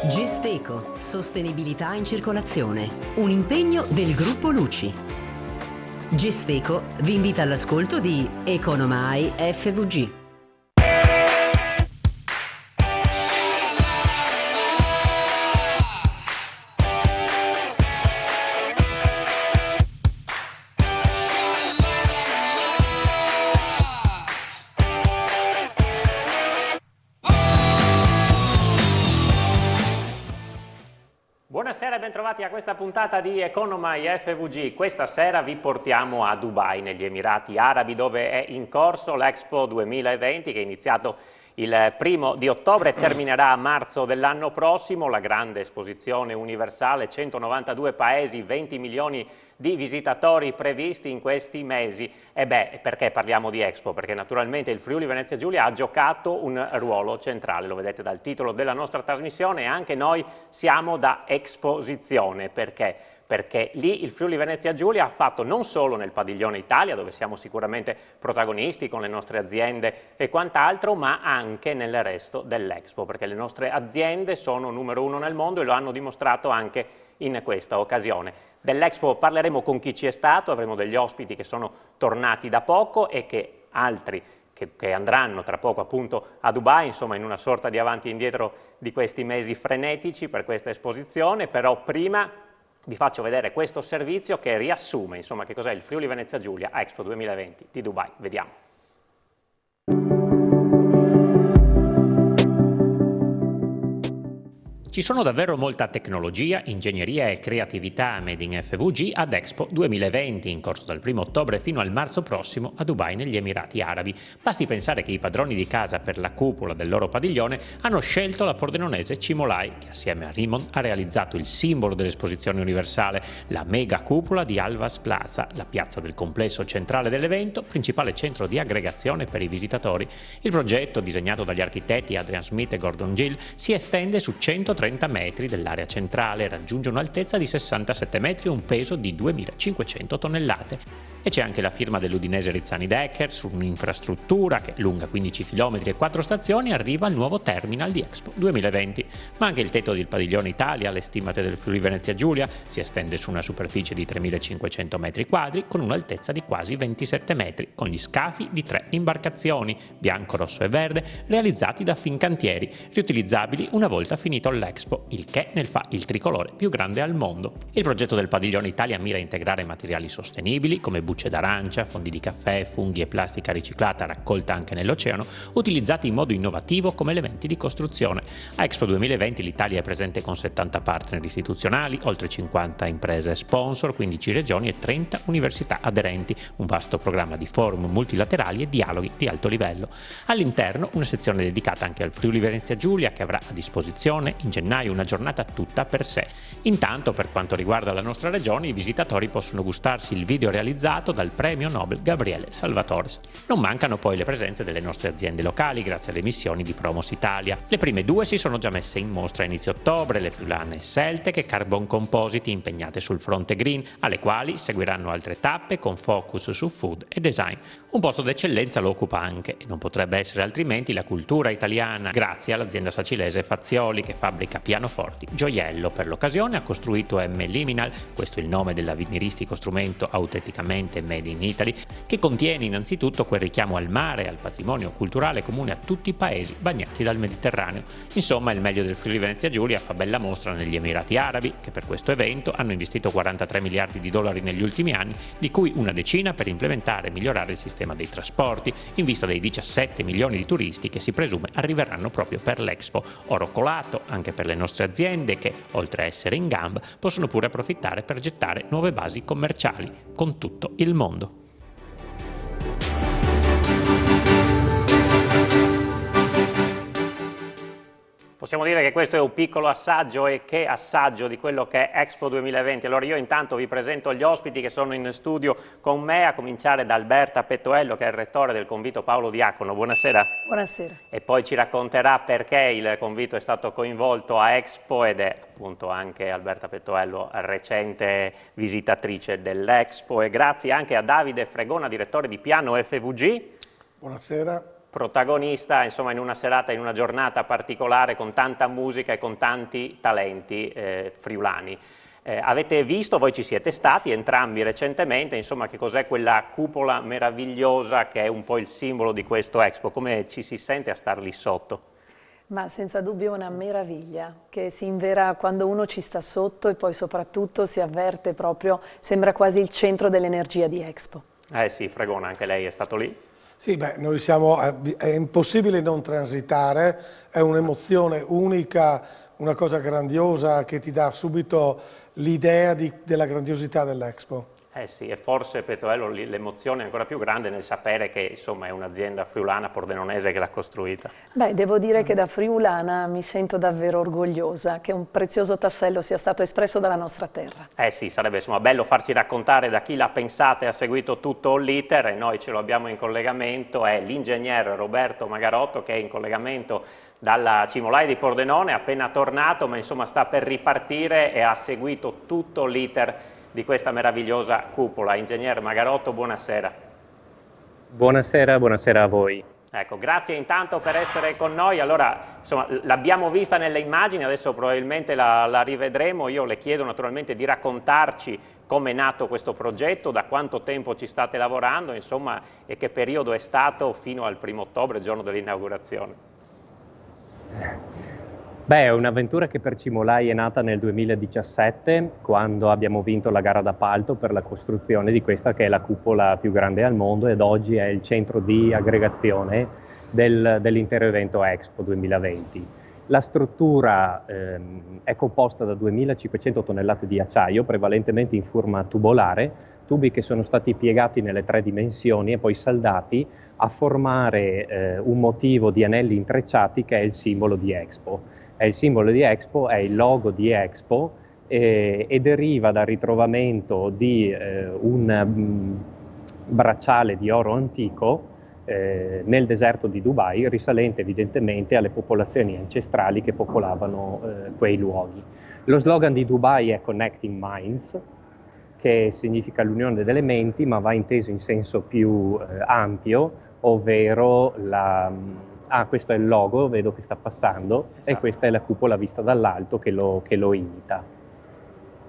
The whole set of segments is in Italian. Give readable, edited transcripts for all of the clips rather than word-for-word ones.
Gesteco, sostenibilità in circolazione, un impegno del gruppo Luci. Gesteco vi invita all'ascolto di Economai FVG. Buonasera e bentrovati a questa puntata di Economai FVG. Questa sera vi portiamo a Dubai, negli Emirati Arabi, dove è in corso l'Expo 2020 che è iniziato il 1° ottobre e terminerà a marzo dell'anno prossimo. La grande esposizione universale, 192 paesi, 20 milioni di visitatori previsti in questi mesi. E beh, perché parliamo di Expo? Perché naturalmente il Friuli Venezia Giulia ha giocato un ruolo centrale, lo vedete dal titolo della nostra trasmissione, e anche noi siamo da esposizione. Perché? Perché lì il Friuli Venezia Giulia ha fatto non solo nel padiglione Italia, dove siamo sicuramente protagonisti con le nostre aziende e quant'altro, ma anche nel resto dell'Expo, perché le nostre aziende sono numero 1 nel mondo e lo hanno dimostrato anche in questa occasione. Dell'Expo parleremo con chi ci è stato, avremo degli ospiti che sono tornati da poco e che altri che andranno tra poco appunto a Dubai, insomma in una sorta di avanti e indietro di questi mesi frenetici per questa esposizione. Però prima vi faccio vedere questo servizio che riassume insomma che cos'è il Friuli Venezia Giulia a Expo 2020 di Dubai. Vediamo. Ci sono davvero molta tecnologia, ingegneria e creatività made in FVG ad Expo 2020, in corso dal 1° ottobre fino al marzo prossimo a Dubai, negli Emirati Arabi. Basti pensare che i padroni di casa per la cupola del loro padiglione hanno scelto la pordenonese Cimolai, che assieme a Rimon ha realizzato il simbolo dell'esposizione universale, la mega cupola di Alvas Plaza, la piazza del complesso centrale dell'evento, principale centro di aggregazione per i visitatori. Il progetto, disegnato dagli architetti Adrian Smith e Gordon Gill, si estende su 130 metri dell'area centrale e raggiunge un'altezza di 67 metri e un peso di 2500 tonnellate. E c'è anche la firma dell'udinese Rizzani Decker su un'infrastruttura che, lunga 15 km e 4 stazioni, arriva al nuovo terminal di Expo 2020. Ma anche il tetto del padiglione Italia, alle stimate del Friuli Venezia Giulia, si estende su una superficie di 3500 metri quadri con un'altezza di quasi 27 metri, con gli scafi di 3 imbarcazioni, bianco, rosso e verde, realizzati da Fincantieri, riutilizzabili una volta finito l'Expo, il che ne fa il tricolore più grande al mondo. Il progetto del padiglione Italia mira a integrare materiali sostenibili come bucce d'arancia, fondi di caffè, funghi e plastica riciclata raccolta anche nell'oceano, utilizzati in modo innovativo come elementi di costruzione. A Expo 2020 l'Italia è presente con 70 partner istituzionali, oltre 50 imprese sponsor, 15 regioni e 30 università aderenti, un vasto programma di forum multilaterali e dialoghi di alto livello. All'interno una sezione dedicata anche al Friuli Venezia Giulia, che avrà a disposizione in gennaio una giornata tutta per sé. Intanto, per quanto riguarda la nostra regione, i visitatori possono gustarsi il video realizzato dal premio Nobel Gabriele Salvatores. Non mancano poi le presenze delle nostre aziende locali grazie alle missioni di Promos Italia. Le prime 2 si sono già messe in mostra a inizio ottobre, le friulane Celtec e Carbon Compositi, impegnate sul fronte green, alle quali seguiranno altre tappe con focus su food e design. Un posto d'eccellenza lo occupa anche, e non potrebbe essere altrimenti, la cultura italiana, grazie all'azienda sacilese Fazioli, che fabbrica pianoforti, gioiello. Per l'occasione ha costruito M Liminal, questo è il nome dell'avveniristico strumento autenticamente made in Italy, che contiene innanzitutto quel richiamo al mare e al patrimonio culturale comune a tutti i paesi bagnati dal Mediterraneo. Insomma, il meglio del Friuli Venezia Giulia fa bella mostra negli Emirati Arabi, che per questo evento hanno investito 43 miliardi di dollari negli ultimi anni, di cui una decina per implementare e migliorare il sistema dei trasporti, in vista dei 17 milioni di turisti che si presume arriveranno proprio per l'Expo. Oro colato anche per le nostre aziende che, oltre a essere in gamba, possono pure approfittare per gettare nuove basi commerciali con tutto il mondo. Possiamo dire che questo è un piccolo assaggio, e che assaggio di quello che è Expo 2020. Allora io intanto vi presento gli ospiti che sono in studio con me, a cominciare da Alberta Pettoello, che è il rettore del convito Paolo Diacono. Buonasera. Buonasera. E poi ci racconterà perché il convito è stato coinvolto a Expo, ed è appunto anche Alberta Pettoello, recente visitatrice dell'Expo. E grazie anche a Davide Fregona, direttore di Piano FVG. Buonasera. protagonista, insomma, in una serata, in una giornata particolare con tanta musica e con tanti talenti friulani. Avete visto, voi ci siete stati entrambi recentemente, insomma, che cos'è quella cupola meravigliosa che è un po' il simbolo di questo Expo? Come ci si sente a star lì sotto? Ma senza dubbio è una meraviglia che si invera quando uno ci sta sotto e poi soprattutto si avverte proprio, sembra quasi il centro dell'energia di Expo. Sì, Fregona, anche lei è stato lì? Sì, beh, noi siamo, è impossibile non transitare, è un'emozione unica, una cosa grandiosa che ti dà subito l'idea della grandiosità dell'Expo. Sì, e forse Petroello l'emozione è ancora più grande nel sapere che insomma è un'azienda friulana pordenonese che l'ha costruita. Beh, devo dire che da friulana mi sento davvero orgogliosa che un prezioso tassello sia stato espresso dalla nostra terra. Sì, sarebbe insomma bello farsi raccontare da chi l'ha pensata e ha seguito tutto l'iter, e noi ce lo abbiamo in collegamento, è l'ingegnere Roberto Magarotto che è in collegamento dalla Cimolai di Pordenone, è appena tornato ma insomma sta per ripartire e ha seguito tutto l'iter di questa meravigliosa cupola. Ingegnere Magarotto, buonasera. Buonasera, buonasera a voi. Ecco, grazie intanto per essere con noi. Allora, insomma, l'abbiamo vista nelle immagini, adesso probabilmente la rivedremo. Io le chiedo naturalmente di raccontarci come è nato questo progetto, da quanto tempo ci state lavorando, insomma, e che periodo è stato fino al 1° ottobre, giorno dell'inaugurazione. Beh, è un'avventura che per Cimolai è nata nel 2017, quando abbiamo vinto la gara d'appalto per la costruzione di questa che è la cupola più grande al mondo ed oggi è il centro di aggregazione dell'intero evento Expo 2020. La struttura è composta da 2.500 tonnellate di acciaio, prevalentemente in forma tubolare, tubi che sono stati piegati nelle 3 dimensioni e poi saldati a formare un motivo di anelli intrecciati che è il simbolo di Expo. È il simbolo di Expo, è il logo di Expo e deriva dal ritrovamento di un bracciale di oro antico nel deserto di Dubai, risalente evidentemente alle popolazioni ancestrali che popolavano quei luoghi. Lo slogan di Dubai è Connecting Minds, che significa l'unione delle menti, ma va inteso in senso più ampio, ovvero questo è il logo, vedo che sta passando, esatto. E questa è la cupola vista dall'alto che lo imita.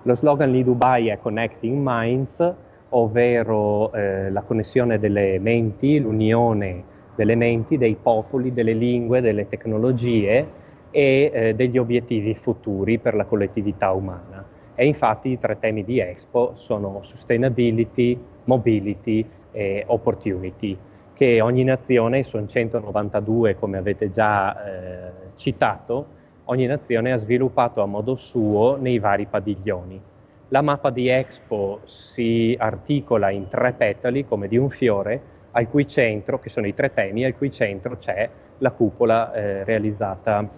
Lo slogan di Dubai è Connecting Minds, ovvero la connessione delle menti, l'unione delle menti, dei popoli, delle lingue, delle tecnologie e degli obiettivi futuri per la collettività umana. E infatti i 3 temi di Expo sono Sustainability, Mobility e Opportunity, che ogni nazione, sono 192 come avete già citato, ogni nazione ha sviluppato a modo suo nei vari padiglioni. La mappa di Expo si articola in 3 petali come di un fiore, al cui centro, che sono i 3 temi, al cui centro c'è la cupola realizzata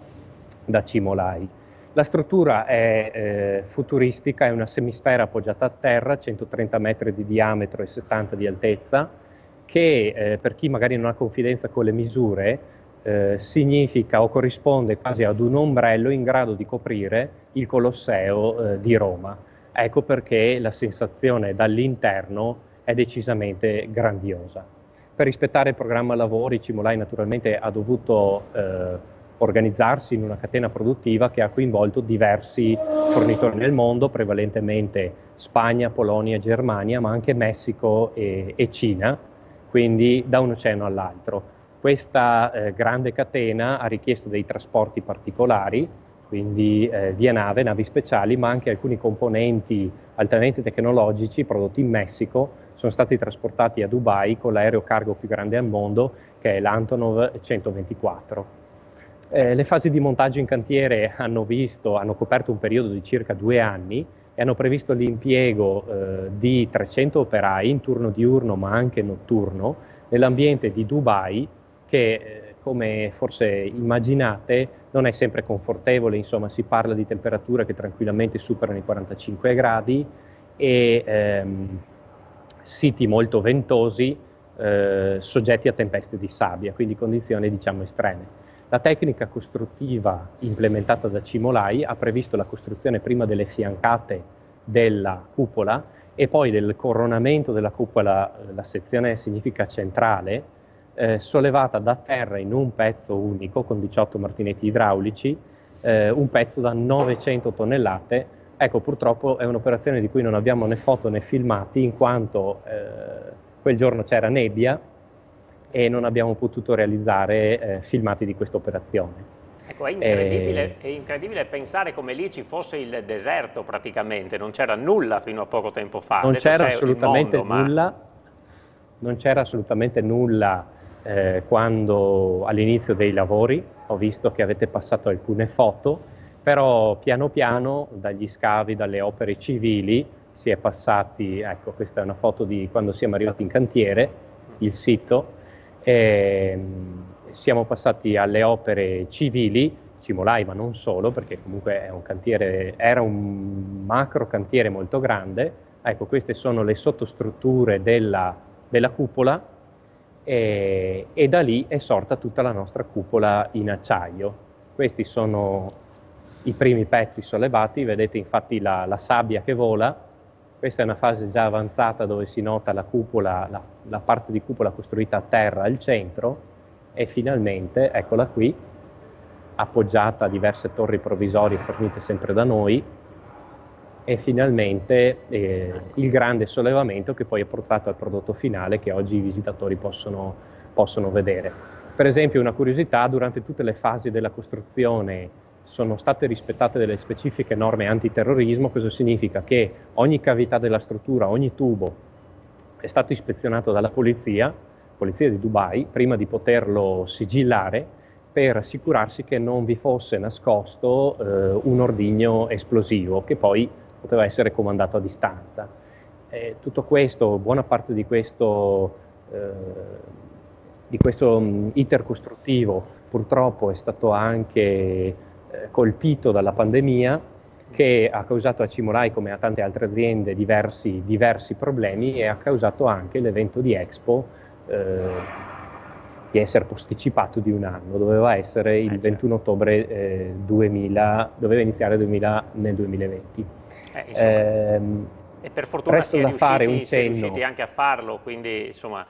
da Cimolai. La struttura è futuristica, è una semisfera appoggiata a terra, 130 metri di diametro e 70 di altezza, che per chi magari non ha confidenza con le misure significa o corrisponde quasi ad un ombrello in grado di coprire il Colosseo di Roma. Ecco perché la sensazione dall'interno è decisamente grandiosa. Per rispettare il programma lavori, Cimolai naturalmente ha dovuto organizzarsi in una catena produttiva che ha coinvolto diversi fornitori nel mondo, prevalentemente Spagna, Polonia, Germania, ma anche Messico e Cina, quindi da un oceano all'altro. Questa grande catena ha richiesto dei trasporti particolari, quindi via nave, navi speciali, ma anche alcuni componenti altamente tecnologici prodotti in Messico sono stati trasportati a Dubai con l'aereo cargo più grande al mondo, che è l'Antonov 124. Le fasi di montaggio in cantiere hanno coperto un periodo di circa 2 anni e hanno previsto l'impiego di 300 operai in turno diurno ma anche notturno nell'ambiente di Dubai che, come forse immaginate, non è sempre confortevole, insomma si parla di temperature che tranquillamente superano i 45 gradi e siti molto ventosi soggetti a tempeste di sabbia, quindi condizioni diciamo estreme. La tecnica costruttiva implementata da Cimolai ha previsto la costruzione prima delle fiancate della cupola e poi del coronamento della cupola, la sezione significa centrale, sollevata da terra in un pezzo unico con 18 martinetti idraulici, un pezzo da 900 tonnellate. Ecco, purtroppo è un'operazione di cui non abbiamo né foto né filmati, in quanto quel giorno c'era nebbia e non abbiamo potuto realizzare filmati di questa operazione. Ecco, è incredibile pensare come lì ci fosse il deserto praticamente, non c'era nulla fino a poco tempo fa. Non Adesso c'era c'è assolutamente il mondo, nulla, non c'era assolutamente nulla quando all'inizio dei lavori. Ho visto che avete passato alcune foto, però piano piano dagli scavi, dalle opere civili si è passati, ecco, questa è una foto di quando siamo arrivati in cantiere, il sito, siamo passati alle opere civili, Cimolai ma non solo, perché comunque è un cantiere, era un macro cantiere molto grande. Ecco, queste sono le sottostrutture della cupola e da lì è sorta tutta la nostra cupola in acciaio. Questi sono i primi pezzi sollevati, vedete infatti la sabbia che vola. Questa è una fase già avanzata dove si nota la cupola, la parte di cupola costruita a terra al centro, e finalmente, eccola qui, appoggiata a diverse torri provvisorie fornite sempre da noi, e finalmente il grande sollevamento che poi ha portato al prodotto finale che oggi i visitatori possono vedere. Per esempio, una curiosità: durante tutte le fasi della costruzione sono state rispettate delle specifiche norme antiterrorismo. Cosa significa? Che ogni cavità della struttura, ogni tubo è stato ispezionato dalla polizia di Dubai prima di poterlo sigillare, per assicurarsi che non vi fosse nascosto un ordigno esplosivo che poi poteva essere comandato a distanza. Tutto questo, buona parte di questo iter costruttivo purtroppo è stato anche colpito dalla pandemia, che ha causato a Cimolai, come a tante altre aziende, diversi problemi, e ha causato anche l'evento di Expo di essere posticipato di un anno. Doveva essere il 21 ottobre 2000, doveva iniziare nel 2020. E per fortuna si è riusciti anche a farlo, quindi insomma,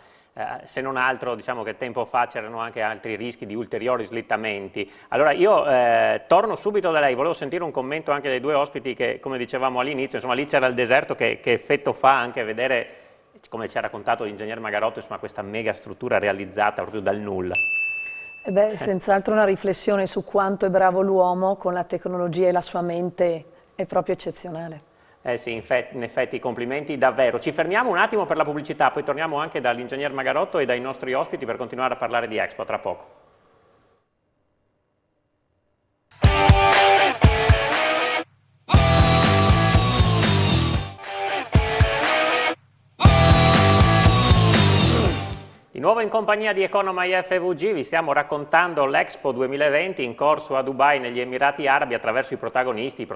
se non altro, diciamo che tempo fa c'erano anche altri rischi di ulteriori slittamenti. Allora io torno subito da lei, volevo sentire un commento anche dei due ospiti che, come dicevamo all'inizio, insomma lì c'era il deserto, che effetto fa anche vedere, come ci ha raccontato l'ingegner Magarotto, insomma questa mega struttura realizzata proprio dal nulla. Senz'altro una riflessione su quanto è bravo l'uomo con la tecnologia, e la sua mente è proprio eccezionale. Sì, in effetti complimenti davvero. Ci fermiamo un attimo per la pubblicità, poi torniamo anche dall'ingegner Magarotto e dai nostri ospiti per continuare a parlare di Expo tra poco. Di nuovo in compagnia di Economai FVG vi stiamo raccontando l'Expo 2020 in corso a Dubai negli Emirati Arabi attraverso i protagonisti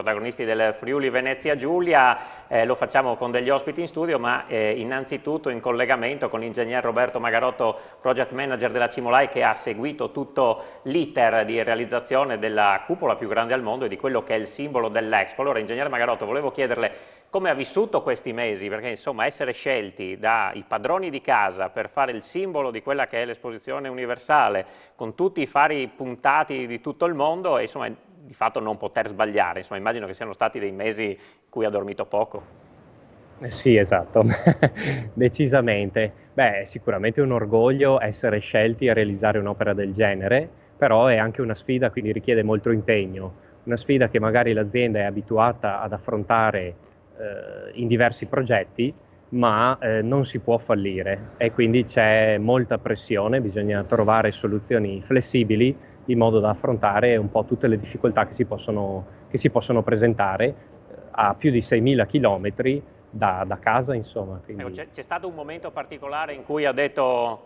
del Friuli Venezia Giulia. Lo facciamo con degli ospiti in studio, ma innanzitutto in collegamento con l'ingegner Roberto Magarotto, project manager della Cimolai, che ha seguito tutto l'iter di realizzazione della cupola più grande al mondo e di quello che è il simbolo dell'Expo. Allora, ingegner Magarotto, volevo chiederle come ha vissuto questi mesi, perché insomma essere scelti dai padroni di casa per fare il simbolo di quella che è l'esposizione universale, con tutti i fari puntati di tutto il mondo, e insomma di fatto non poter sbagliare, insomma immagino che siano stati dei mesi in cui ha dormito poco. Sì, esatto, decisamente. Beh, è sicuramente un orgoglio essere scelti a realizzare un'opera del genere, però è anche una sfida, quindi richiede molto impegno, una sfida che magari l'azienda è abituata ad affrontare in diversi progetti, ma non si può fallire, e quindi c'è molta pressione, bisogna trovare soluzioni flessibili in modo da affrontare un po' tutte le difficoltà che si possono presentare a più di 6.000 chilometri da casa, insomma. C'è stato un momento particolare in cui ha detto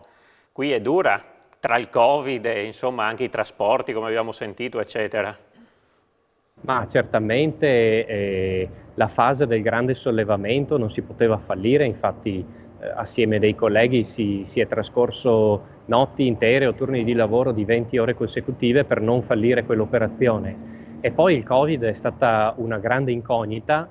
qui è dura, tra il Covid e insomma anche i trasporti, come abbiamo sentito, eccetera? Ma certamente la fase del grande sollevamento non si poteva fallire, infatti assieme dei colleghi si è trascorso notti intere o turni di lavoro di 20 ore consecutive per non fallire quell'operazione. E poi il Covid è stata una grande incognita,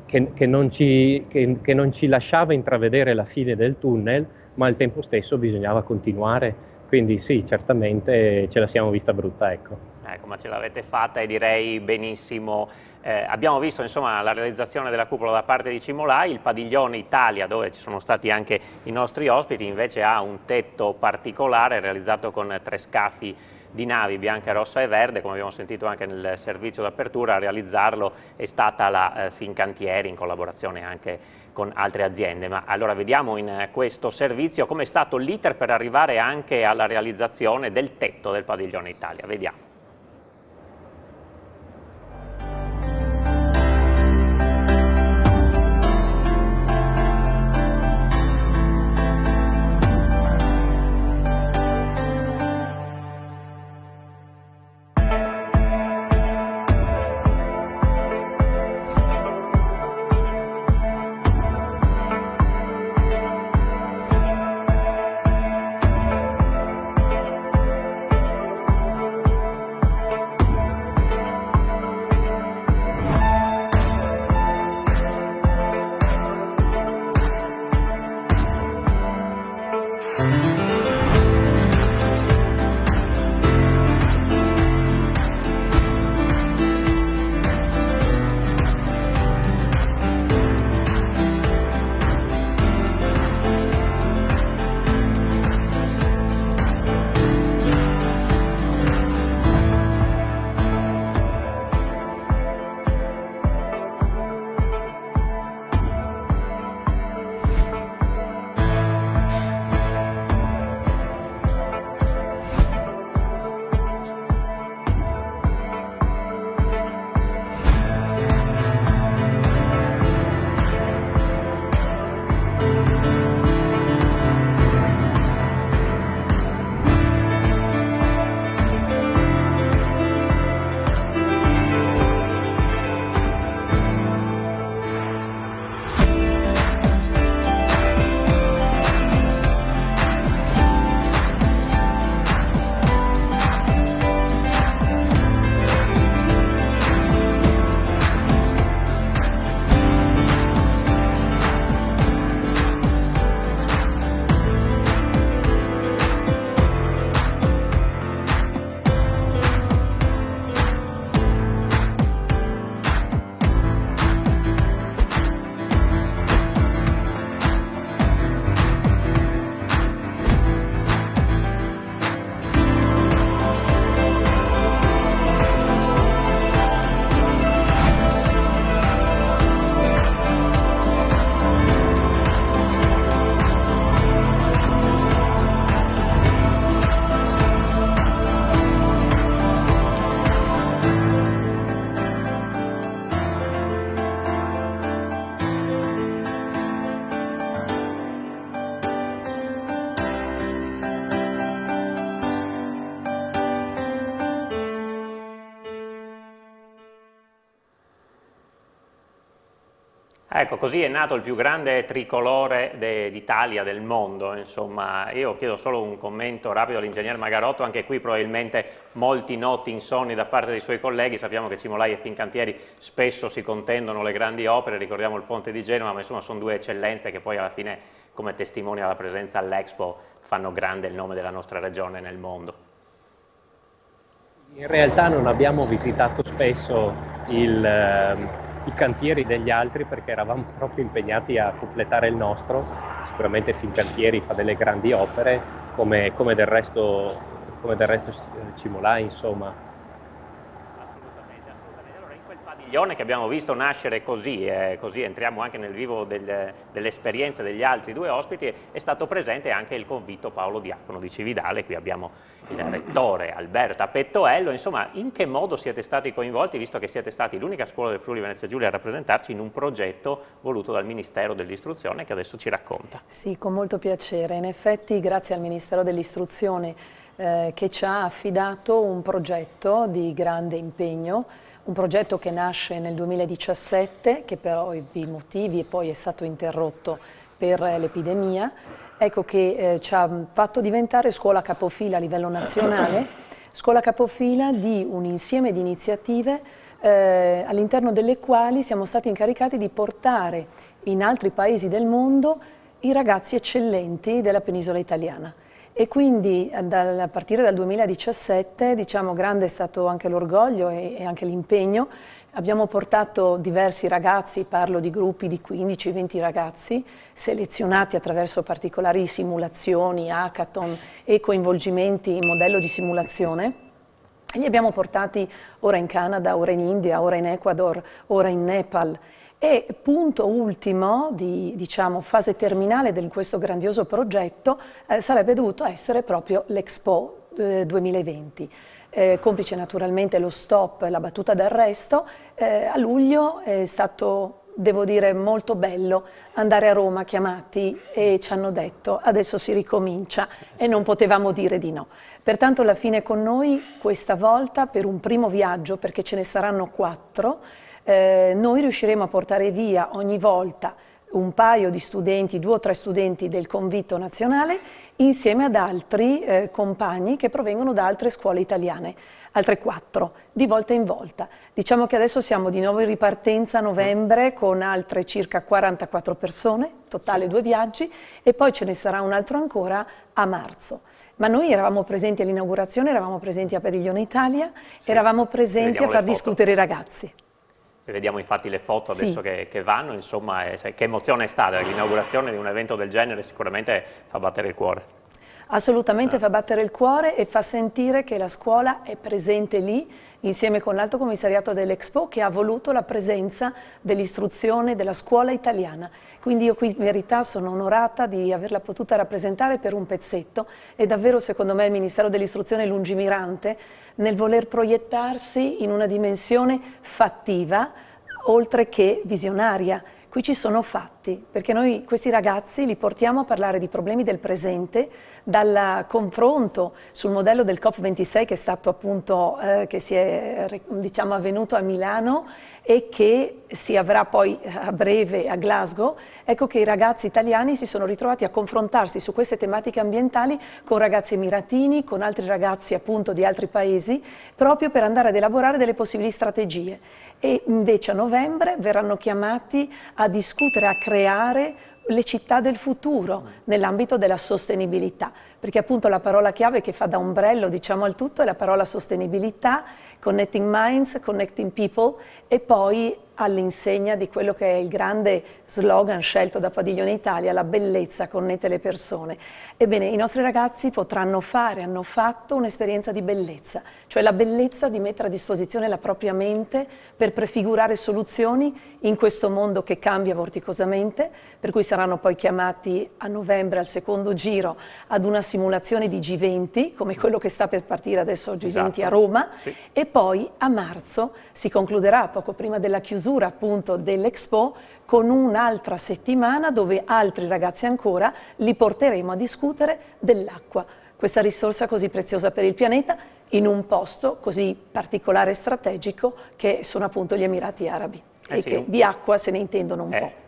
che non ci lasciava intravedere la fine del tunnel, ma al tempo stesso bisognava continuare. Quindi sì, certamente ce la siamo vista brutta, ecco. Ecco, ma ce l'avete fatta e direi benissimo. Abbiamo visto insomma la realizzazione della cupola da parte di Cimolai, il padiglione Italia, dove ci sono stati anche i nostri ospiti, invece ha un tetto particolare realizzato con 3 scafi di navi bianca, rossa e verde, come abbiamo sentito anche nel servizio d'apertura. A realizzarlo è stata la Fincantieri in collaborazione anche con altre aziende. Ma allora vediamo in questo servizio come è stato l'iter per arrivare anche alla realizzazione del tetto del padiglione Italia. Vediamo. Ecco, così è nato il più grande tricolore d'Italia, del mondo, insomma. Io chiedo solo un commento rapido all'ingegner Magarotto, anche qui probabilmente molti notti insonni da parte dei suoi colleghi. Sappiamo che Cimolai e Fincantieri spesso si contendono le grandi opere, ricordiamo il ponte di Genova, ma insomma sono due eccellenze che poi alla fine, come testimonia la presenza all'Expo, fanno grande il nome della nostra regione nel mondo. In realtà non abbiamo visitato spesso i cantieri degli altri perché eravamo troppo impegnati a completare il nostro. Sicuramente Fincantieri fa delle grandi opere, come del resto Cimolai, insomma. Assolutamente, assolutamente. Allora, in quel padiglione che abbiamo visto nascere così entriamo anche nel vivo dell'esperienza degli altri due ospiti, è stato presente anche il convitto Paolo Diacono di Cividale. Qui abbiamo il rettore Alberta Pettoello. Insomma, in che modo siete stati coinvolti, visto che siete stati l'unica scuola del Friuli Venezia Giulia a rappresentarci in un progetto voluto dal Ministero dell'Istruzione che adesso ci racconta? Sì, con molto piacere. In effetti, grazie al Ministero dell'Istruzione che ci ha affidato un progetto di grande impegno, un progetto che nasce nel 2017, che per ovvi motivi poi è stato interrotto per l'epidemia. Ecco che ci ha fatto diventare scuola capofila a livello nazionale, scuola capofila di un insieme di iniziative all'interno delle quali siamo stati incaricati di portare in altri paesi del mondo i ragazzi eccellenti della penisola italiana. E quindi a partire dal 2017, diciamo, grande è stato anche l'orgoglio e anche l'impegno. Abbiamo portato diversi ragazzi, parlo di gruppi di 15-20 ragazzi, selezionati attraverso particolari simulazioni, hackathon e coinvolgimenti in modello di simulazione. E li abbiamo portati ora in Canada, ora in India, ora in Ecuador, ora in Nepal. E punto ultimo, di diciamo, fase terminale di questo grandioso progetto, sarebbe dovuto essere proprio l'Expo 2020. Complice naturalmente lo stop, la battuta d'arresto, a luglio è stato, devo dire, molto bello andare a Roma chiamati e ci hanno detto adesso si ricomincia e non potevamo dire di no. Pertanto alla fine con noi questa volta per un primo viaggio, perché ce ne saranno 4, noi riusciremo a portare via ogni volta un paio di studenti, 2 o 3 studenti del convitto nazionale insieme ad altri compagni che provengono da altre scuole italiane, altre 4, di volta in volta. Diciamo che adesso siamo di nuovo in ripartenza a novembre con altre circa 44 persone, totale 2 viaggi, e poi ce ne sarà un altro ancora a marzo. Ma noi eravamo presenti all'inaugurazione, eravamo presenti a Padiglione Italia, sì, eravamo presenti a far discutere i ragazzi. Vediamo infatti le foto adesso sì, che vanno, insomma, che emozione è stata l'inaugurazione di un evento del genere, sicuramente fa battere il cuore. Assolutamente fa battere il cuore e fa sentire che la scuola è presente lì insieme con l'Alto Commissariato dell'Expo che ha voluto la presenza dell'istruzione della scuola italiana. Quindi io qui in verità sono onorata di averla potuta rappresentare per un pezzetto e davvero secondo me il Ministero dell'Istruzione è lungimirante nel voler proiettarsi in una dimensione fattiva oltre che visionaria. Qui ci sono fatti, perché noi questi ragazzi li portiamo a parlare di problemi del presente, dal confronto sul modello del COP26 che è stato appunto, che si è diciamo, avvenuto a Milano e che si avrà poi a breve a Glasgow, ecco che i ragazzi italiani si sono ritrovati a confrontarsi su queste tematiche ambientali con ragazzi emiratini, con altri ragazzi appunto di altri paesi, proprio per andare ad elaborare delle possibili strategie. E invece a novembre verranno chiamati a discutere, a creare le città del futuro nell'ambito della sostenibilità, perché appunto la parola chiave che fa da ombrello diciamo al tutto è la parola sostenibilità, connecting minds, connecting people e poi all'insegna di quello che è il grande slogan scelto da Padiglione Italia, la bellezza connette le persone. Ebbene, i nostri ragazzi potranno fare, hanno fatto un'esperienza di bellezza, cioè la bellezza di mettere a disposizione la propria mente per prefigurare soluzioni in questo mondo che cambia vorticosamente, per cui saranno poi chiamati a novembre al secondo giro ad una simulazione di G20, come quello che sta per partire adesso G20 esatto. A Roma, sì. E poi a marzo si concluderà, poco prima della chiusura appunto dell'Expo, con un'altra settimana dove altri ragazzi ancora li porteremo a discutere dell'acqua, questa risorsa così preziosa per il pianeta, in un posto così particolare e strategico che sono appunto gli Emirati Arabi e sì, che di acqua se ne intendono un po'.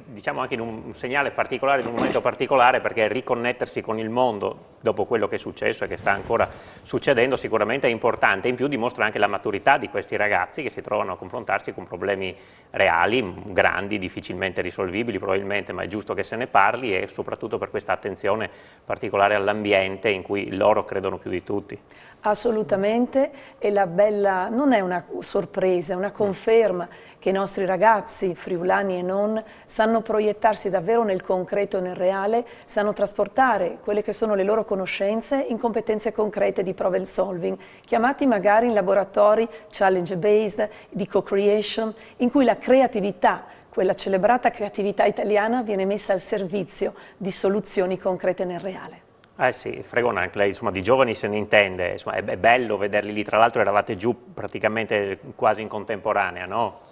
Diciamo anche in un segnale particolare, in un momento particolare, perché riconnettersi con il mondo dopo quello che è successo e che sta ancora succedendo sicuramente è importante, in più dimostra anche la maturità di questi ragazzi che si trovano a confrontarsi con problemi reali, grandi, difficilmente risolvibili probabilmente, ma è giusto che se ne parli e soprattutto per questa attenzione particolare all'ambiente in cui loro credono più di tutti. Assolutamente, e la bella, non è una sorpresa, è una conferma che i nostri ragazzi, friulani e non, sanno proiettarsi davvero nel concreto e nel reale, sanno trasportare quelle che sono le loro conoscenze in competenze concrete di problem solving, chiamati magari in laboratori challenge based, di co-creation, in cui la creatività, quella celebrata creatività italiana, viene messa al servizio di soluzioni concrete nel reale. Eh sì, Fregona, anche lei insomma, di giovani se ne intende, insomma, è bello vederli lì, tra l'altro eravate giù praticamente quasi in contemporanea, no?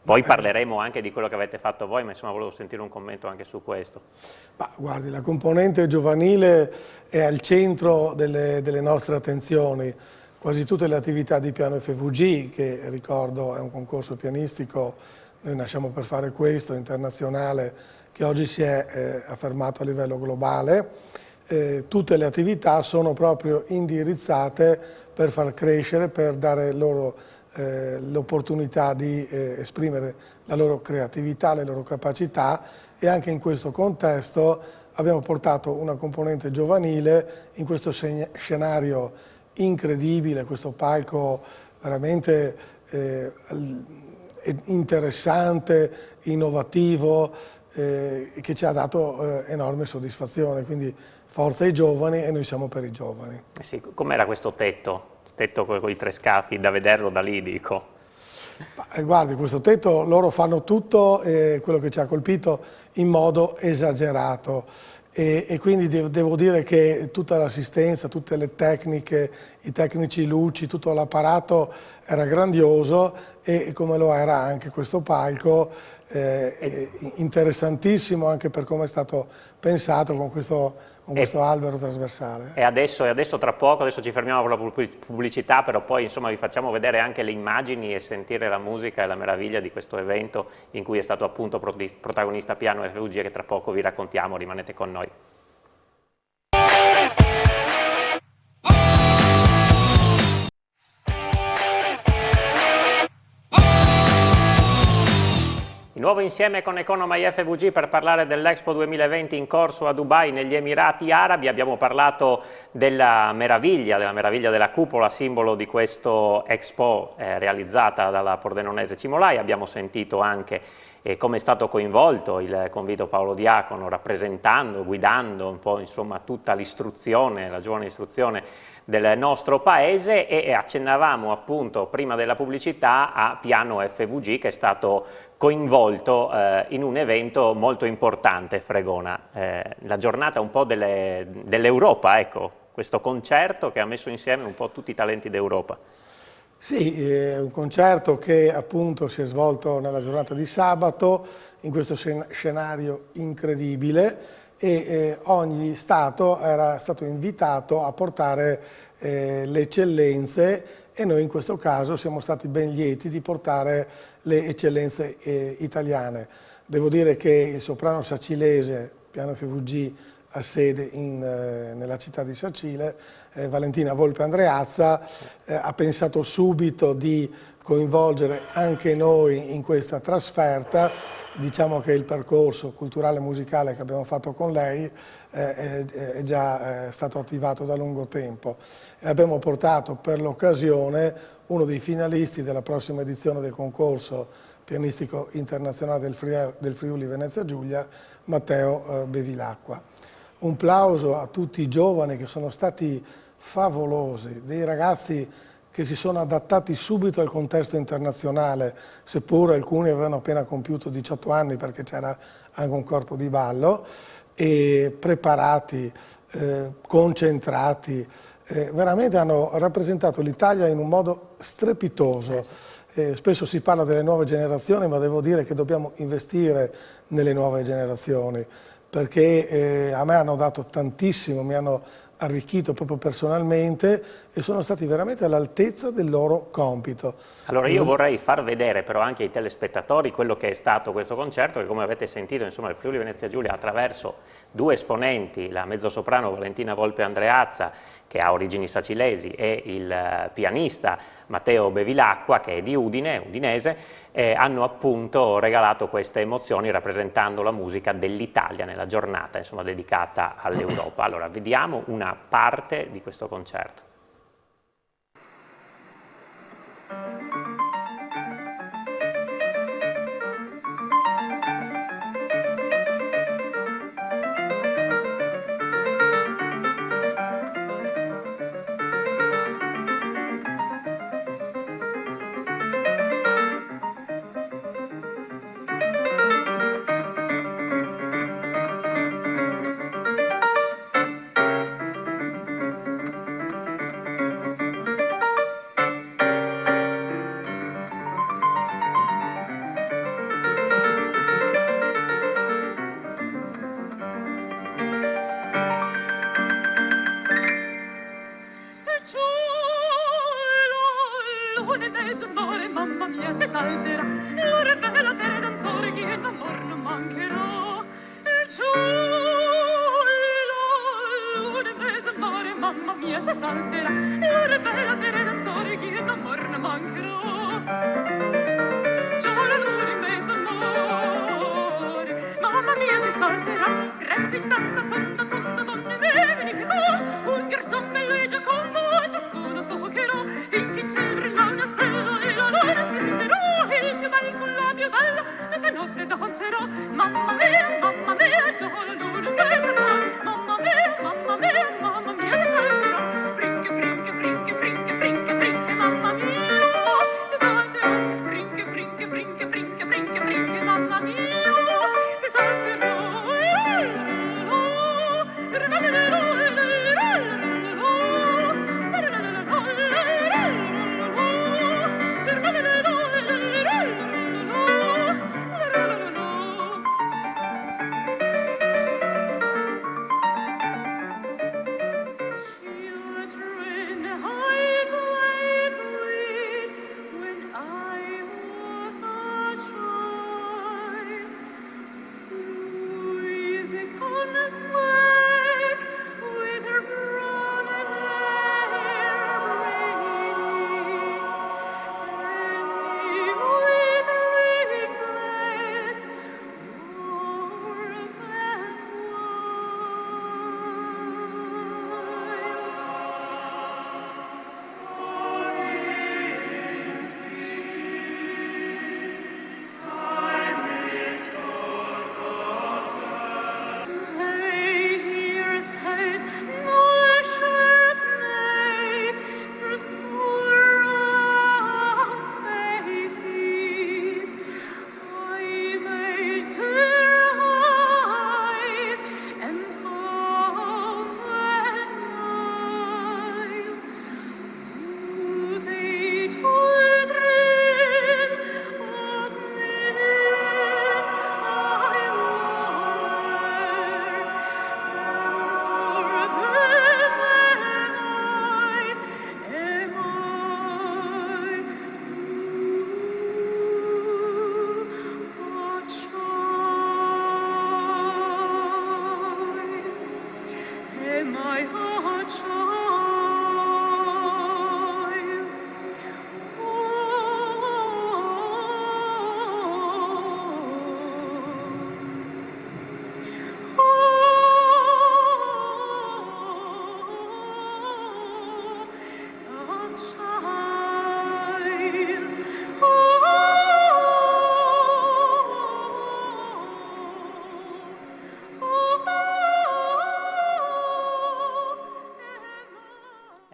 Poi parleremo anche di quello che avete fatto voi, ma insomma volevo sentire un commento anche su questo. Ma guardi, la componente giovanile è al centro delle nostre attenzioni. Quasi tutte le attività di Piano FVG, che ricordo è un concorso pianistico, noi nasciamo per fare questo, internazionale, che oggi si è affermato a livello globale. Tutte le attività sono proprio indirizzate per far crescere, per dare loro l'opportunità di esprimere la loro creatività, le loro capacità, e anche in questo contesto abbiamo portato una componente giovanile in questo scenario incredibile, questo palco veramente interessante, innovativo, che ci ha dato enorme soddisfazione. Quindi forza ai giovani, e noi siamo per i giovani. Sì, com'era questo tetto? Tetto con i 3 scafi, da vederlo da lì, dico. Guardi, questo tetto, loro fanno tutto, quello che ci ha colpito, in modo esagerato, e quindi devo dire che tutta l'assistenza, tutte le tecniche, i tecnici luci, tutto l'apparato era grandioso, e come lo era anche questo palco, interessantissimo anche per come è stato pensato con questo albero trasversale. E adesso tra poco, adesso ci fermiamo per la pubblicità, però poi insomma vi facciamo vedere anche le immagini e sentire la musica e la meraviglia di questo evento in cui è stato appunto protagonista Piano FVG, che tra poco vi raccontiamo. Rimanete con noi. Di nuovo insieme con Economai FVG per parlare dell'Expo 2020 in corso a Dubai, negli Emirati Arabi. Abbiamo parlato della meraviglia della cupola, simbolo di questo Expo realizzata dalla pordenonese Cimolai. Abbiamo sentito anche come è stato coinvolto il convito Paolo Diacono, rappresentando, guidando un po' insomma tutta l'istruzione, la giovane istruzione del nostro paese, e accennavamo appunto prima della pubblicità a Piano FVG, che è stato coinvolto in un evento molto importante, Fregona, la giornata un po' dell'Europa, ecco, questo concerto che ha messo insieme un po' tutti i talenti d'Europa. Sì, è un concerto che appunto si è svolto nella giornata di sabato, in questo scenario incredibile, e ogni Stato era stato invitato a portare le eccellenze, e noi in questo caso siamo stati ben lieti di portare le eccellenze italiane. Devo dire che il soprano sacilese, Piano FVG, ha sede nella città di Sacile, Valentina Volpe Andreazza, ha pensato subito di coinvolgere anche noi in questa trasferta. Diciamo che il percorso culturale e musicale che abbiamo fatto con lei è già stato attivato da lungo tempo, e abbiamo portato per l'occasione uno dei finalisti della prossima edizione del concorso pianistico internazionale del Friuli Venezia Giulia, Matteo Bevilacqua. Un plauso a tutti i giovani che sono stati favolosi, dei ragazzi che si sono adattati subito al contesto internazionale, seppur alcuni avevano appena compiuto 18 anni, perché c'era anche un corpo di ballo, e preparati, concentrati, veramente hanno rappresentato l'Italia in un modo strepitoso. Spesso si parla delle nuove generazioni, ma devo dire che dobbiamo investire nelle nuove generazioni, perché a me hanno dato tantissimo, mi hanno arricchito proprio personalmente, e sono stati veramente all'altezza del loro compito. Allora io vorrei far vedere però anche ai telespettatori quello che è stato questo concerto, che come avete sentito insomma il Friuli Venezia Giulia, attraverso 2 esponenti, la mezzosoprano Valentina Volpe Andreazza, che ha origini sacilesi, e il pianista Matteo Bevilacqua, che è di Udine, udinese, hanno appunto regalato queste emozioni rappresentando la musica dell'Italia nella giornata insomma dedicata all'Europa. Allora vediamo una parte di questo concerto. Mamma mia, si salterà, l'ora è bella per danzare, che d'amor non mancherà. Il cielo, luna in mezzo al mare, mamma mia, si salterà, l'ora è bella per danzare, che d'amor non mancherà. danza tonda tonda donne me venite qua, un garzon bello e giacomo ciascuno toccherò, in chi ciel brilla una stella e la luna splenderò, il più bel con la più bella tutta notte danzerò. Mamma mia, già la luna bella, mamma mia, si salterà, prinche, prinche, prinche, prinche, prinche, prinche, mamma mia, si salterà, prinche, prinche, prinche, prinche, prinche, prinche, mamma mia, si salterà.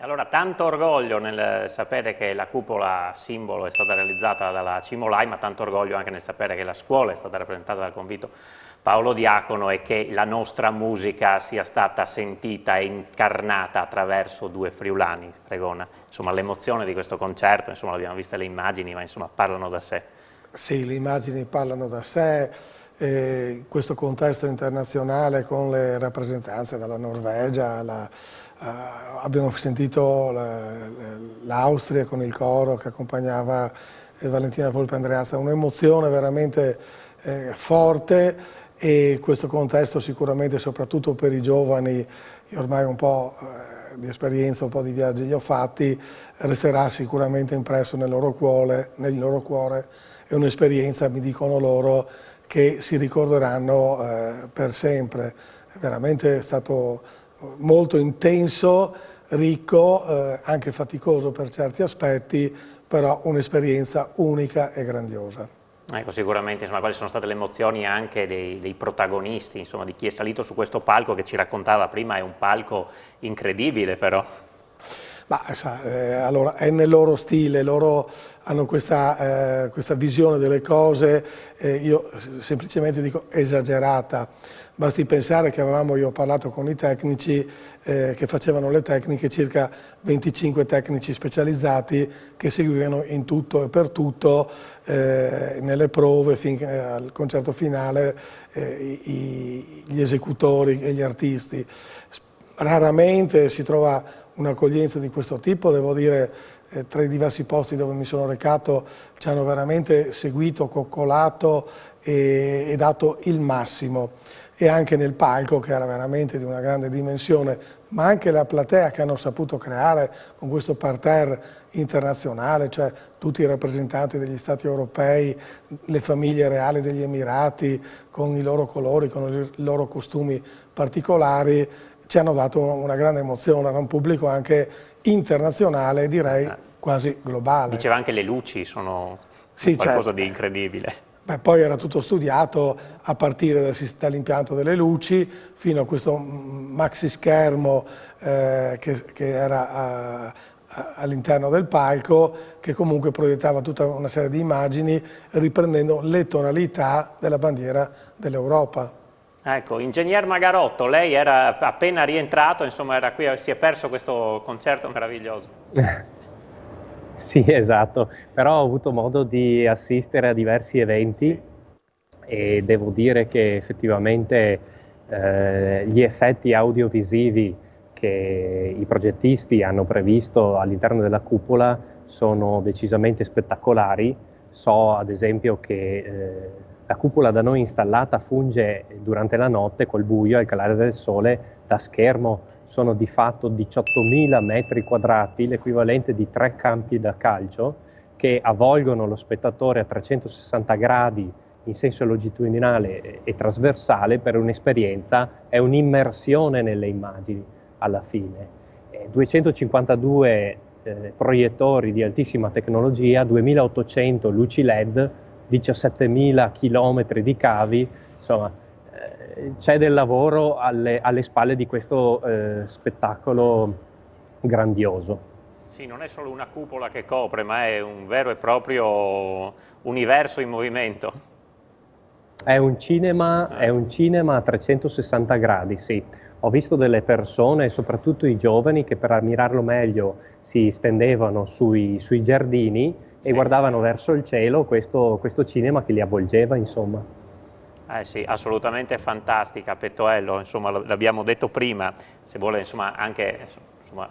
Allora, tanto orgoglio nel sapere che la cupola simbolo è stata realizzata dalla Cimolai, ma tanto orgoglio anche nel sapere che la scuola è stata rappresentata dal convitto Paolo Diacono e che la nostra musica sia stata sentita e incarnata attraverso due friulani, Fregona. Insomma, l'emozione di questo concerto, insomma, l'abbiamo viste le immagini, ma insomma, parlano da sé. Sì, le immagini parlano da sé. In questo contesto internazionale con le rappresentanze dalla Norvegia, abbiamo sentito l'Austria con il coro che accompagnava Valentina Volpe Andreazza, un'emozione veramente forte, e questo contesto sicuramente, soprattutto per i giovani, io ormai un po' di esperienza, un po' di viaggi li ho fatti, resterà sicuramente impresso nel loro cuore, è un'esperienza, mi dicono loro, che si ricorderanno per sempre. Veramente è stato molto intenso, ricco, anche faticoso per certi aspetti, però un'esperienza unica e grandiosa. Ecco, sicuramente, insomma, quali sono state le emozioni anche dei protagonisti, insomma, di chi è salito su questo palco che ci raccontava prima, è un palco incredibile però. Ma allora è nel loro stile, loro hanno questa visione delle cose, io semplicemente dico esagerata. Basti pensare che io ho parlato con i tecnici che facevano le tecniche, circa 25 tecnici specializzati che seguivano in tutto e per tutto, nelle prove, fin al concerto finale, gli esecutori e gli artisti. Raramente si trova un'accoglienza di questo tipo, devo dire, tra i diversi posti dove mi sono recato ci hanno veramente seguito, coccolato e dato il massimo. E anche nel palco, che era veramente di una grande dimensione, ma anche la platea che hanno saputo creare con questo parterre internazionale, cioè tutti i rappresentanti degli Stati europei, le famiglie reali degli Emirati, con i loro colori, con i loro costumi particolari, ci hanno dato una grande emozione, era un pubblico anche internazionale, direi quasi globale. Diceva anche le luci sono Sì, qualcosa certo. di incredibile. Beh, poi era tutto studiato a partire dall'impianto delle luci fino a questo maxi schermo che era all'interno del palco, che comunque proiettava tutta una serie di immagini riprendendo le tonalità della bandiera dell'Europa. Ecco, Ingegner Magarotto, lei era appena rientrato, insomma era qui, si è perso questo concerto meraviglioso. Sì, esatto, però ho avuto modo di assistere a diversi eventi e devo dire che effettivamente gli effetti audiovisivi che i progettisti hanno previsto all'interno della cupola sono decisamente spettacolari. So ad esempio che la cupola da noi installata funge durante la notte col buio al calare del sole da schermo. Sono di fatto 18.000 metri quadrati, l'equivalente di 3 campi da calcio, che avvolgono lo spettatore a 360 gradi in senso longitudinale e trasversale per un'esperienza, è un'immersione nelle immagini alla fine. 252 proiettori di altissima tecnologia, 2.800 luci LED, 17.000 chilometri di cavi, insomma c'è del lavoro alle spalle di questo spettacolo grandioso. Sì, non è solo una cupola che copre, ma è un vero e proprio universo in movimento. È un cinema a 360 gradi, sì. Ho visto delle persone, soprattutto i giovani, che per ammirarlo meglio si stendevano sui giardini e guardavano verso il cielo questo cinema che li avvolgeva, insomma. Sì, assolutamente fantastica, Pettoello, insomma l'abbiamo detto prima, se vuole insomma anche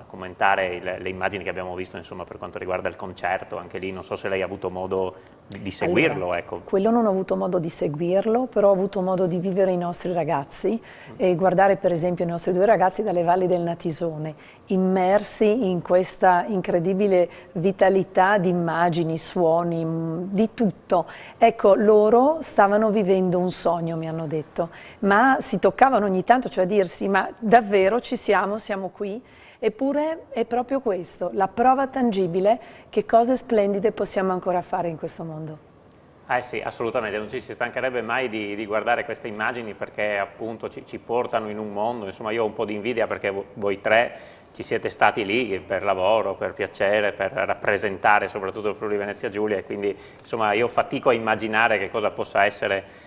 commentare le immagini che abbiamo visto insomma per quanto riguarda il concerto, anche lì non so se lei ha avuto modo di seguirlo. Allora, ecco. Quello non ho avuto modo di seguirlo, però ho avuto modo di vivere i nostri ragazzi e guardare per esempio i nostri 2 ragazzi dalle valli del Natisone, immersi in questa incredibile vitalità di immagini, suoni, di tutto. Ecco, loro stavano vivendo un sogno, mi hanno detto, ma si toccavano ogni tanto, cioè a dirsi, ma davvero ci siamo qui? Eppure è proprio questo, la prova tangibile che cose splendide possiamo ancora fare in questo mondo. Sì, assolutamente, non ci si stancherebbe mai di guardare queste immagini perché appunto ci portano in un mondo, insomma io ho un po' di invidia perché voi 3 ci siete stati lì per lavoro, per piacere, per rappresentare soprattutto il Friuli Venezia Giulia e quindi insomma io fatico a immaginare che cosa possa essere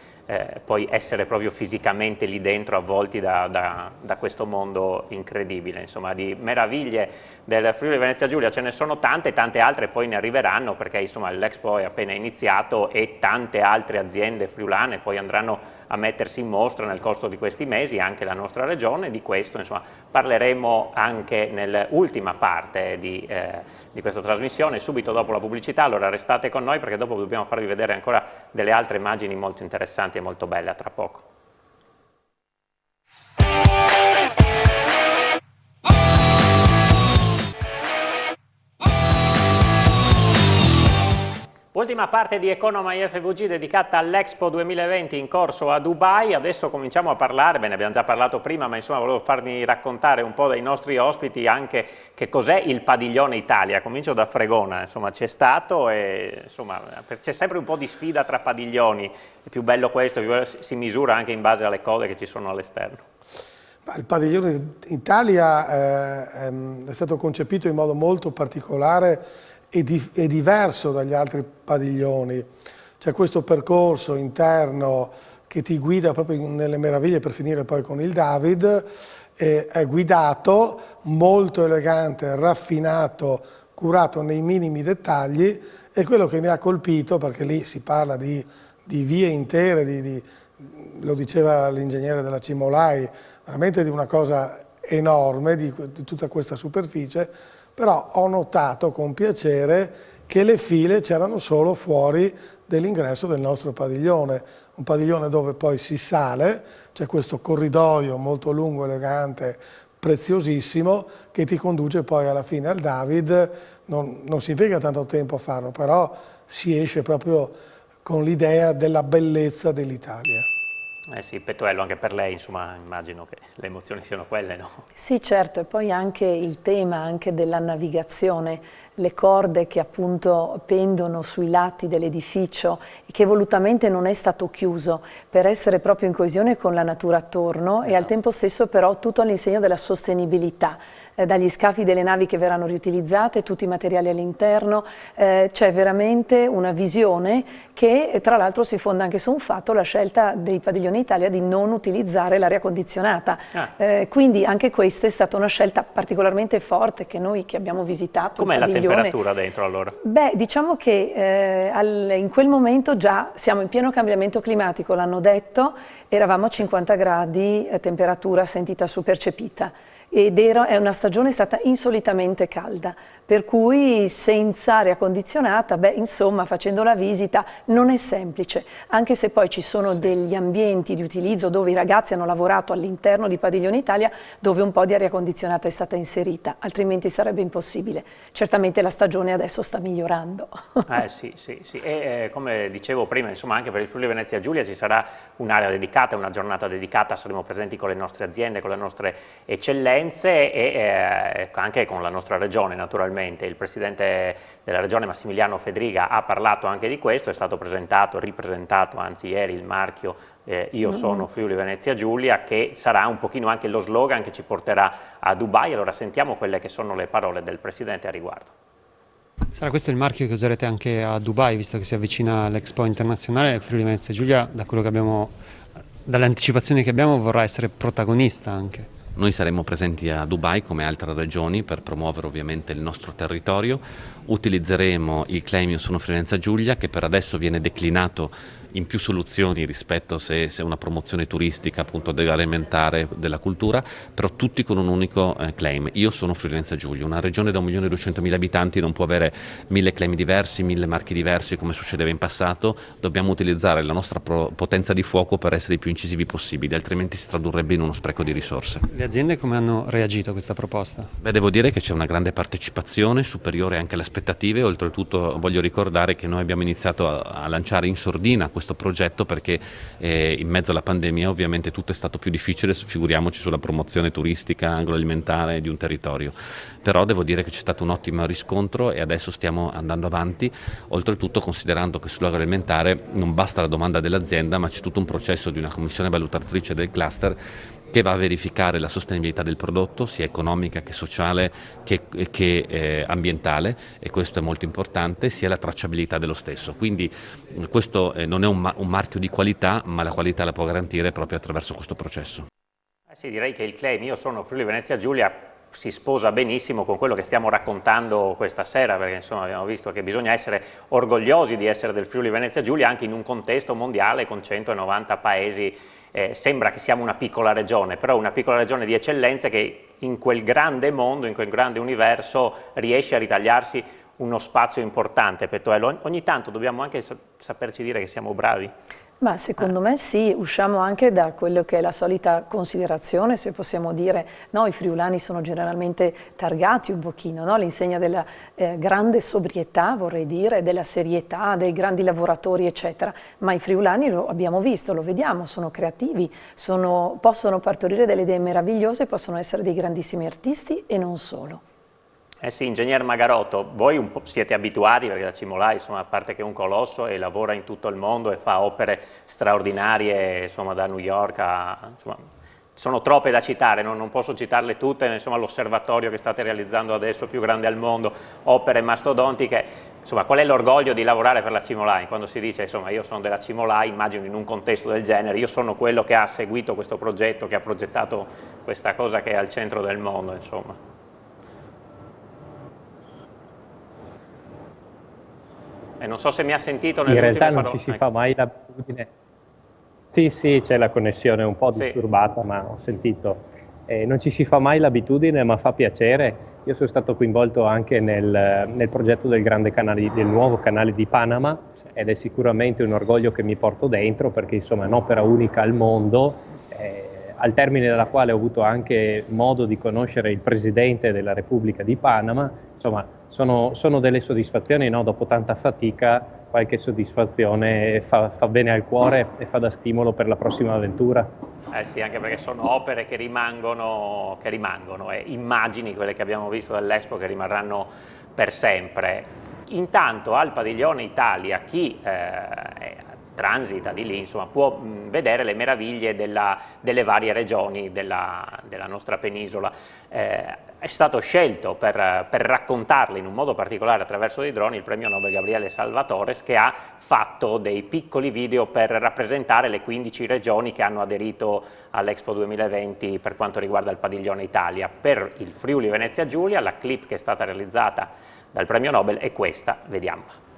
poi essere proprio fisicamente lì dentro avvolti da questo mondo incredibile, insomma di meraviglie del Friuli Venezia Giulia ce ne sono tante altre poi ne arriveranno perché insomma l'Expo è appena iniziato e tante altre aziende friulane poi andranno a mettersi in mostra nel corso di questi mesi, anche la nostra regione, di questo insomma parleremo anche nell'ultima parte di questa trasmissione, subito dopo la pubblicità, allora restate con noi perché dopo dobbiamo farvi vedere ancora delle altre immagini molto interessanti e molto belle, a tra poco. Ultima parte di Economy FVG dedicata all'Expo 2020 in corso a Dubai. Adesso cominciamo a parlare, bene abbiamo già parlato prima, ma insomma volevo farmi raccontare un po' dai nostri ospiti anche che cos'è il Padiglione Italia. Comincio da Fregona, insomma c'è stato e insomma c'è sempre un po' di sfida tra padiglioni, è più bello questo, si misura anche in base alle cose che ci sono all'esterno. Il Padiglione Italia è stato concepito in modo molto particolare e diverso dagli altri padiglioni. C'è questo percorso interno che ti guida proprio nelle meraviglie per finire poi con il David, è guidato, molto elegante, raffinato, curato nei minimi dettagli e quello che mi ha colpito, perché lì si parla di vie intere, lo diceva l'ingegnere della Cimolai, veramente di una cosa enorme, di tutta questa superficie, però ho notato con piacere che le file c'erano solo fuori dell'ingresso del nostro padiglione, un padiglione dove poi si sale, c'è questo corridoio molto lungo, elegante, preziosissimo che ti conduce poi alla fine al David. Non si impiega tanto tempo a farlo, però si esce proprio con l'idea della bellezza dell'Italia. Eh sì, Pettoello, anche per lei, insomma, immagino che le emozioni siano quelle, no? Sì, certo, e poi anche il tema anche della navigazione, le corde che appunto pendono sui lati dell'edificio e che volutamente non è stato chiuso per essere proprio in coesione con la natura attorno e al tempo stesso però tutto all'insegno della sostenibilità, dagli scafi delle navi che verranno riutilizzate, tutti i materiali all'interno, c'è veramente una visione che tra l'altro si fonda anche su un fatto, la scelta dei padiglioni Italia di non utilizzare l'aria condizionata, quindi anche questa è stata una scelta particolarmente forte che noi che abbiamo visitato. Com'è la temperatura dentro allora? Beh, diciamo che in quel momento già siamo in pieno cambiamento climatico, l'hanno detto, eravamo a 50 gradi temperatura sentita su percepita. Ed è una stagione stata insolitamente calda, per cui senza aria condizionata, beh, insomma, facendo la visita non è semplice, anche se poi ci sono degli ambienti di utilizzo dove i ragazzi hanno lavorato all'interno di Padiglione Italia dove un po' di aria condizionata è stata inserita, altrimenti sarebbe impossibile. Certamente la stagione adesso sta migliorando. Sì. E come dicevo prima, insomma, anche per il Friuli Venezia Giulia ci sarà un'area dedicata, una giornata dedicata, saremo presenti con le nostre aziende, con le nostre eccellenze e anche con la nostra regione naturalmente. Il presidente della regione Massimiliano Fedriga ha parlato anche di questo, è stato presentato, ripresentato anzi ieri il marchio Io sono Friuli Venezia Giulia, che sarà un pochino anche lo slogan che ci porterà a Dubai. Allora sentiamo quelle che sono le parole del presidente a riguardo. Sarà questo il marchio che userete anche a Dubai, visto che si avvicina l'Expo internazionale? Friuli Venezia Giulia, da quello che abbiamo, dalle anticipazioni che abbiamo, vorrà essere protagonista anche. Noi saremo presenti a Dubai come altre regioni per promuovere ovviamente il nostro territorio. Utilizzeremo il claim Io sono Friuli Venezia Giulia, che per adesso viene declinato in più soluzioni rispetto se una promozione turistica appunto dell'alimentare, della cultura, però tutti con un unico claim. Io sono Friuli Venezia Giulia. Una regione da 1.200.000 abitanti non può avere 1000 claim diversi, 1000 marchi diversi come succedeva in passato. Dobbiamo utilizzare la nostra potenza di fuoco per essere i più incisivi possibili, altrimenti si tradurrebbe in uno spreco di risorse. Le aziende come hanno reagito a questa proposta? Beh, devo dire che c'è una grande partecipazione, superiore anche alle aspettative. Oltretutto voglio ricordare che noi abbiamo iniziato a lanciare in sordina questo progetto perché in mezzo alla pandemia ovviamente tutto è stato più difficile, figuriamoci sulla promozione turistica, agroalimentare di un territorio. Però devo dire che c'è stato un ottimo riscontro e adesso stiamo andando avanti, oltretutto considerando che sull'agroalimentare non basta la domanda dell'azienda, ma c'è tutto un processo di una commissione valutatrice del cluster che va a verificare la sostenibilità del prodotto, sia economica che sociale che ambientale, e questo è molto importante, sia la tracciabilità dello stesso. Quindi questo non è un marchio di qualità, ma la qualità la può garantire proprio attraverso questo processo. Sì, direi che il claim Io sono Friuli Venezia Giulia si sposa benissimo con quello che stiamo raccontando questa sera, perché insomma abbiamo visto che bisogna essere orgogliosi di essere del Friuli Venezia Giulia anche in un contesto mondiale con 190 paesi. Sembra che siamo una piccola regione, però una piccola regione di eccellenze che in quel grande mondo, in quel grande universo riesce a ritagliarsi uno spazio importante. Pettoello, ogni tanto dobbiamo anche saperci dire che siamo bravi. Ma secondo me sì, usciamo anche da quello che è la solita considerazione, se possiamo dire, no, i friulani sono generalmente targati un pochino, no? L'insegna della grande sobrietà, vorrei dire, della serietà, dei grandi lavoratori, eccetera, ma i friulani lo abbiamo visto, lo vediamo, sono creativi, possono partorire delle idee meravigliose, possono essere dei grandissimi artisti e non solo. Sì, ingegner Magarotto, voi un po' siete abituati, perché la Cimolai, insomma, a parte che è un colosso e lavora in tutto il mondo e fa opere straordinarie, insomma, da New York insomma, sono troppe da citare, non posso citarle tutte, insomma, l'osservatorio che state realizzando adesso, più grande al mondo, opere mastodontiche. Insomma, qual è l'orgoglio di lavorare per la Cimolai? Quando si dice, insomma, io sono della Cimolai, immagino in un contesto del genere, io sono quello che ha seguito questo progetto, che ha progettato questa cosa che è al centro del mondo, insomma. E non so se mi ha sentito nelle ultime parole. In realtà non ci si fa mai l'abitudine. Sì, c'è la connessione un po' disturbata, ma ho sentito. Non ci si fa mai l'abitudine, ma fa piacere. Io sono stato coinvolto anche nel progetto del nuovo canale di Panama, ed è sicuramente un orgoglio che mi porto dentro, perché insomma è un'opera unica al mondo, al termine della quale ho avuto anche modo di conoscere il Presidente della Repubblica di Panama. Insomma, sono delle soddisfazioni, no? Dopo tanta fatica, qualche soddisfazione fa bene al cuore e fa da stimolo per la prossima avventura. Sì, anche perché sono opere che rimangono e immagini, quelle che abbiamo visto dall'Expo, che rimarranno per sempre. Intanto al Padiglione Italia chi transita di lì, insomma, può vedere le meraviglie delle varie regioni della nostra penisola. È stato scelto per raccontarle in un modo particolare attraverso dei droni il premio Nobel Gabriele Salvatores, che ha fatto dei piccoli video per rappresentare le 15 regioni che hanno aderito all'Expo 2020 per quanto riguarda il Padiglione Italia. Per il Friuli Venezia Giulia la clip che è stata realizzata dal premio Nobel è questa, vediamola.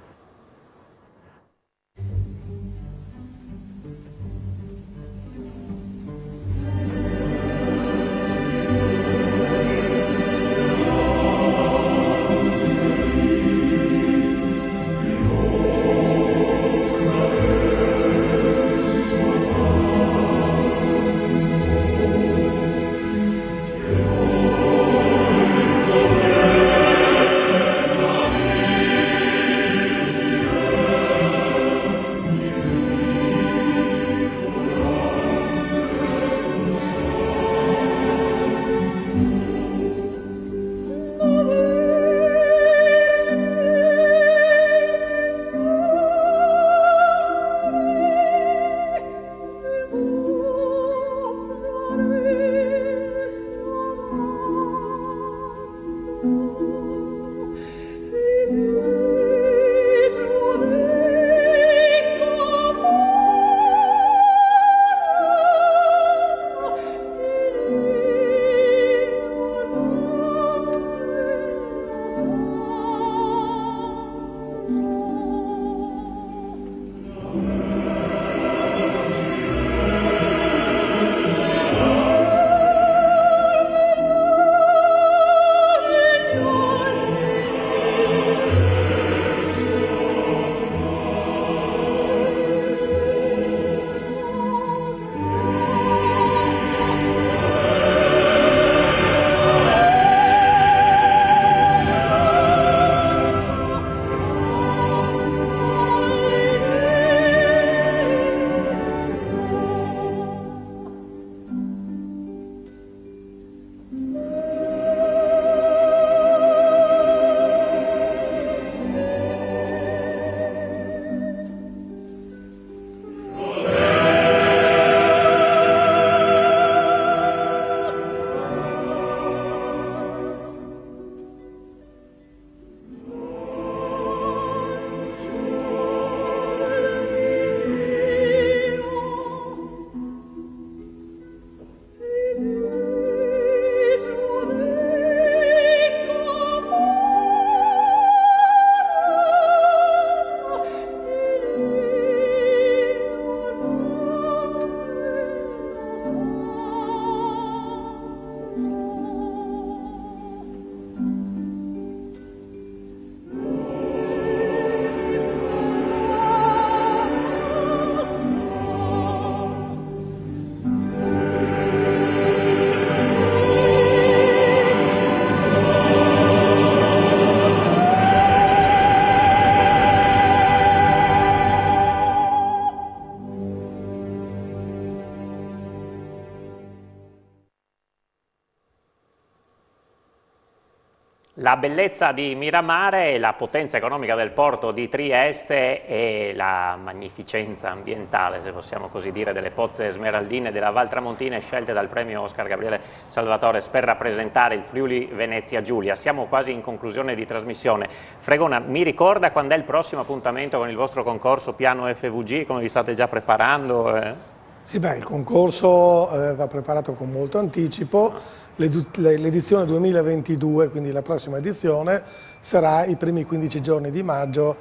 La bellezza di Miramare, la potenza economica del porto di Trieste e la magnificenza ambientale, se possiamo così dire, delle pozze smeraldine della Val Tramontina, scelte dal premio Oscar Gabriele Salvatores per rappresentare il Friuli Venezia Giulia. Siamo quasi in conclusione di trasmissione. Fregona, mi ricorda quando è il prossimo appuntamento con il vostro concorso Piano FVG, come vi state già preparando? Sì, beh, il concorso va preparato con molto anticipo. L'edizione 2022, quindi la prossima edizione, sarà i primi 15 giorni di maggio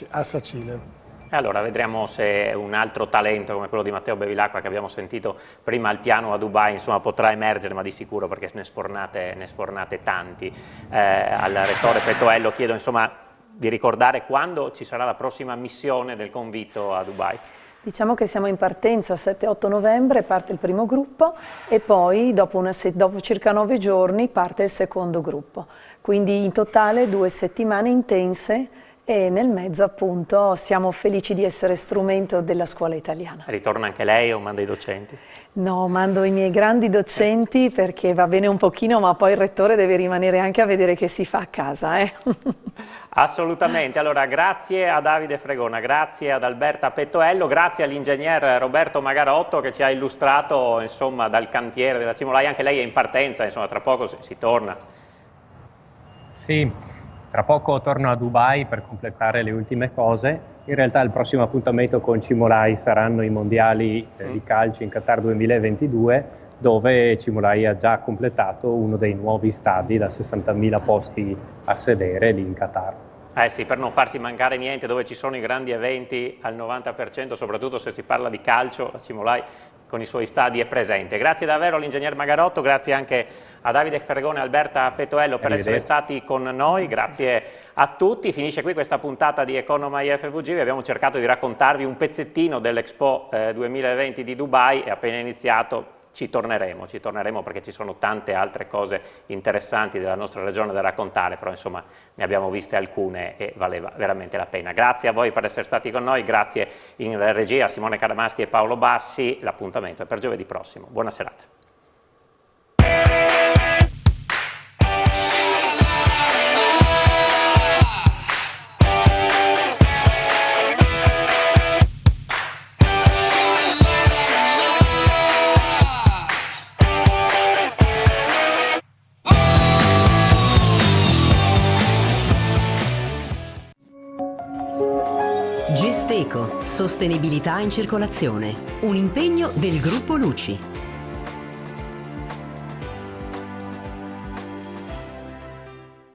a Sacile. E allora vedremo se un altro talento come quello di Matteo Bevilacqua, che abbiamo sentito prima al piano a Dubai, insomma, potrà emergere, ma di sicuro, perché ne sfornate tanti. Al rettore Pettoello chiedo, insomma, di ricordare quando ci sarà la prossima missione del convitto a Dubai. Diciamo che siamo in partenza, 7-8 novembre parte il primo gruppo e poi dopo circa 9 giorni parte il secondo gruppo. Quindi in totale 2 settimane intense e nel mezzo appunto siamo felici di essere strumento della scuola italiana. Ritorna anche lei o manda i docenti? No, mando i miei grandi docenti perché va bene un pochino, ma poi il rettore deve rimanere anche a vedere che si fa a casa. Assolutamente, allora grazie a Davide Fregona, grazie ad Alberta Pettoello, grazie all'ingegner Roberto Magarotto che ci ha illustrato insomma dal cantiere della Cimolai, anche lei è in partenza, insomma tra poco si torna. Sì, tra poco torno a Dubai per completare le ultime cose. In realtà il prossimo appuntamento con Cimolai saranno i mondiali di calcio in Qatar 2022, dove Cimolai ha già completato uno dei nuovi stadi da 60.000 posti a sedere lì in Qatar. Eh sì, per non farsi mancare niente, dove ci sono i grandi eventi al 90%, soprattutto se si parla di calcio, la Cimolai con i suoi stadi è presente. Grazie davvero all'ingegner Magarotto, grazie anche a Davide Fregone e Alberta Pettoello per essere stati con noi, grazie a tutti. Finisce qui questa puntata di Economy FVG, vi abbiamo cercato di raccontarvi un pezzettino dell'Expo 2020 di Dubai e appena iniziato ci torneremo perché ci sono tante altre cose interessanti della nostra regione da raccontare, però insomma ne abbiamo viste alcune e valeva veramente la pena. Grazie a voi per essere stati con noi, grazie in regia a Simone Caramaschi e Paolo Bassi, l'appuntamento è per giovedì prossimo. Buona serata. Gesteco, sostenibilità in circolazione, un impegno del gruppo Luci.